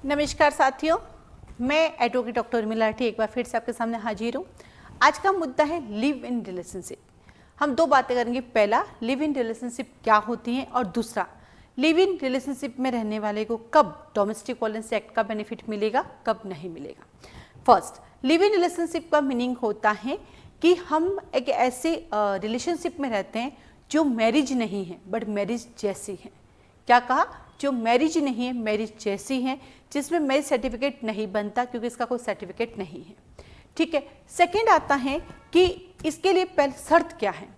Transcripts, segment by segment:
नमस्कार साथियों, मैं एडवोकेट डॉक्टर उर्मिला लाठी एक बार फिर से आपके सामने हाजिर हूँ। आज का मुद्दा है लिव इन रिलेशनशिप। हम दो बातें करेंगे। पहला, लिव इन रिलेशनशिप क्या होती है, और दूसरा, लिव इन रिलेशनशिप में रहने वाले को कब डोमेस्टिक वायलेंस एक्ट का बेनिफिट मिलेगा, कब नहीं मिलेगा। फर्स्ट, लिव इन रिलेशनशिप का मीनिंग होता है कि हम एक ऐसे रिलेशनशिप में रहते हैं जो मैरिज नहीं है बट मैरिज जैसी है। क्या कहा? जो मैरिज नहीं है, मैरिज जैसी है, जिसमें मैरिज सर्टिफिकेट नहीं बनता क्योंकि इसका कोई सर्टिफिकेट नहीं है। ठीक है। सेकंड आता है कि इसके लिए पहले शर्त क्या है।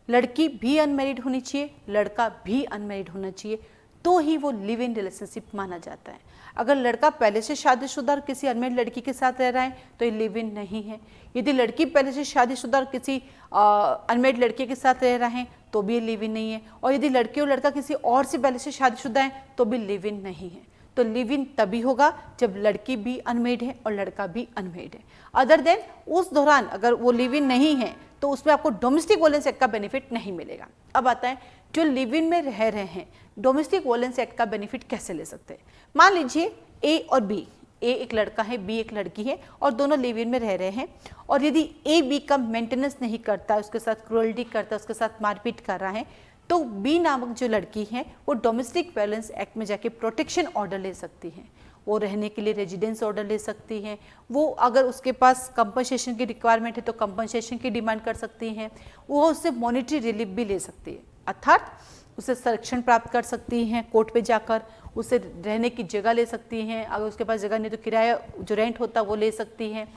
लड़की भी अनमैरिड होनी चाहिए, लड़का भी अनमैरिड होना चाहिए, तो ही वो लिव इन रिलेशनशिप माना जाता है। अगर लड़का पहले से शादीशुदा और किसी अनमैरिड लड़की के साथ रह रहा है तो ये लिव इन नहीं है। यदि लड़की पहले से शादीशुदा और किसी अनमैरिड लड़के के साथ रह रहा है तो भी ये लिव इन नहीं है। और यदि लड़की और लड़का किसी और से पहले से शादीशुदा है तो भी लिव इन नहीं है। तो लिव इन तभी होगा जब लड़की भी अनमैरिड है और लड़का भी अनमैरिड है। अदर देन उस दौरान अगर वो लिव इन नहीं है तो उसमें आपको डोमेस्टिक वायलेंस एक्ट का बेनिफिट नहीं मिलेगा। अब आता है जो लिव इन में रह रहे हैं, डोमेस्टिक वायलेंस एक्ट का बेनिफिट कैसे ले सकते हैं। मान लीजिए ए और बी, ए एक लड़का है, बी एक लड़की है, और दोनों लिव इन में रह रहे हैं। और यदि ए बी का मेंटेनेंस नहीं करता है, उसके साथ क्रूअल्टी करता है, उसके साथ मारपीट कर रहा है, तो बी नामक जो लड़की है वो डोमेस्टिक वायलेंस एक्ट में जाके प्रोटेक्शन ऑर्डर ले सकती है। वो रहने के लिए रेजिडेंस ऑर्डर ले सकती हैं। वो अगर उसके पास कंपनसेशन की रिक्वायरमेंट है तो कंपनसेशन की डिमांड कर सकती हैं। वो उससे मॉनिटरी रिलीफ भी ले सकती है, अर्थात उसे संरक्षण प्राप्त कर सकती हैं। कोर्ट पे जाकर उसे रहने की जगह ले सकती हैं। अगर उसके पास जगह नहीं तो किराया जो रेंट होता है वो ले सकती हैं।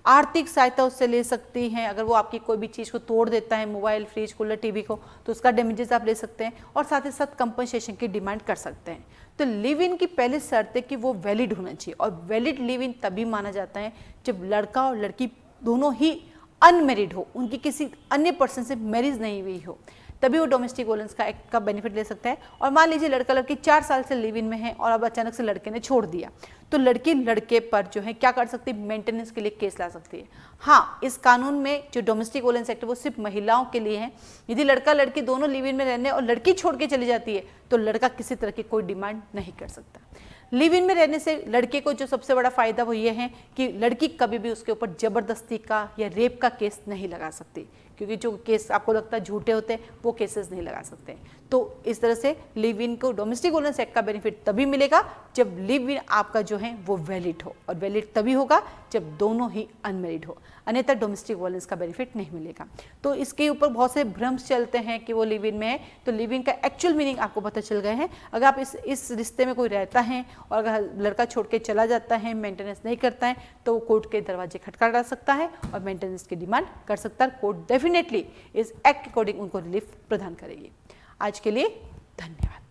आर्थिक सहायता उससे ले सकती हैं। अगर वो आपकी कोई भी चीज़ को तोड़ देता है, मोबाइल, फ्रिज, कूलर, टीवी को, तो उसका डैमेजेस आप ले सकते हैं। और साथ ही साथ कंपनसेशन की डिमांड कर सकते हैं। तो लिव इन की पहली शर्त है कि वो वैलिड होना चाहिए। और वैलिड लिव इन तभी माना जाता है जब लड़का और लड़की दोनों ही अनमेरिड हो, उनकी किसी अन्य पर्सन से मैरिज नहीं हुई हो, तभी वो डोमेस्टिक वायलेंस का एक्ट का बेनिफिट ले सकता है। और मान लीजिए लड़का लड़की 4 साल से लिव इन में है और अब अचानक से लड़के ने छोड़ दिया, तो लड़की लड़के पर जो है क्या कर सकती है, मेंटेनेंस के लिए केस ला सकती है। हाँ, इस कानून में जो डोमेस्टिक वायलेंस एक्ट है वो सिर्फ महिलाओं के लिए है। यदि लड़का लड़की दोनों लिव इन में रहने और लड़की छोड़ के चली जाती है तो लड़का किसी तरह की कोई डिमांड नहीं कर सकता। लिव इन में रहने से लड़के को जो सबसे बड़ा फायदा वो ये है कि लड़की कभी भी उसके ऊपर जबरदस्ती का या रेप का केस नहीं लगा सकती, क्योंकि जो केस आपको लगता है झूठे होते हैं वो केसेस नहीं लगा सकते। तो इस तरह से लिव इन को डोमेस्टिक वायलेंस एक्ट का बेनिफिट तभी मिलेगा जब लिव इन आपका जो है वो वैलिड हो, और वैलिड तभी होगा जब दोनों ही अनमैरिड हो, अन्यथा डोमेस्टिक वायलेंस का बेनिफिट नहीं मिलेगा। तो इसके ऊपर बहुत से भ्रम चलते हैं कि वो लिव इन में है, तो लिव इन का एक्चुअल मीनिंग आपको पता चल गए हैं। अगर आप इस रिश्ते में कोई रहता है और अगर लड़का छोड़ के चला जाता है, मेंटेनेंस नहीं करता है, तो वो कोर्ट के दरवाजे खटखटा सकता है और मेंटेनेंस की डिमांड कर सकता है। कोर्ट डेफिनेटली इस एक्ट अकॉर्डिंग उनको रिलीफ प्रदान करेगी। आज के लिए धन्यवाद।